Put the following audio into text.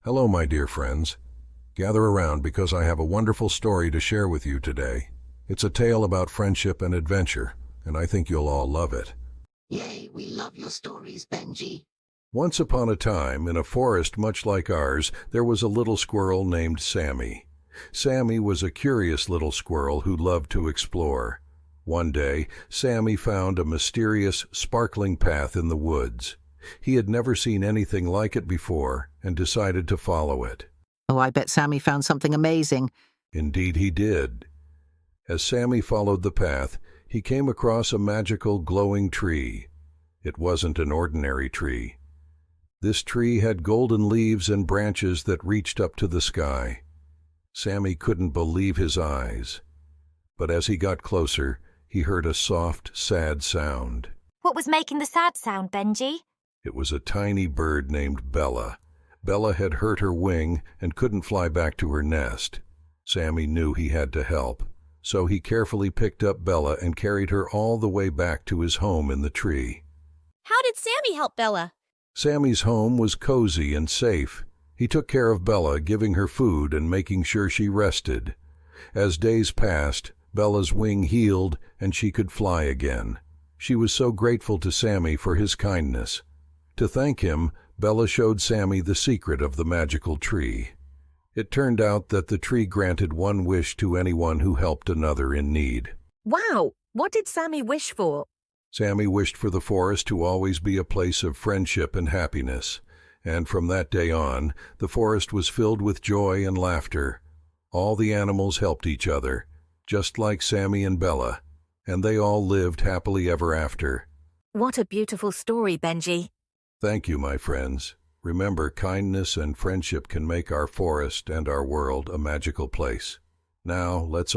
Hello, my dear friends. Gather around because I have a wonderful story to share with you today. It's a tale about friendship and adventure, and I think you'll all love it. Yay, we love your stories, Benji. Once upon a time, in a forest much like ours, there was a little squirrel named Sammy. Sammy was a curious little squirrel who loved to explore. One day, Sammy found a mysterious, sparkling path in the woods. He had never seen anything like it before and decided to follow it. Oh, I bet Sammy found something amazing. Indeed he did. As Sammy followed the path, he came across a magical glowing tree. It wasn't an ordinary tree. This tree had golden leaves and branches that reached up to the sky. Sammy couldn't believe his eyes. But as he got closer, he heard a soft, sad sound. What was making the sad sound, Benji? It was a tiny bird named Bella. Bella had hurt her wing and couldn't fly back to her nest. Sammy knew he had to help, so he carefully picked up Bella and carried her all the way back to his home in the tree. How did Sammy help Bella? Sammy's home was cozy and safe. He took care of Bella, giving her food and making sure she rested. As days passed, Bella's wing healed and she could fly again. She was so grateful to Sammy for his kindness. To thank him, Bella showed Sammy the secret of the magical tree. It turned out that the tree granted one wish to anyone who helped another in need. Wow! What did Sammy wish for? Sammy wished for the forest to always be a place of friendship and happiness. And from that day on, the forest was filled with joy and laughter. All the animals helped each other, just like Sammy and Bella, and they all lived happily ever after. What a beautiful story, Benji. Thank you, my friends. Remember, kindness and friendship can make our forest and our world a magical place. Now, let's all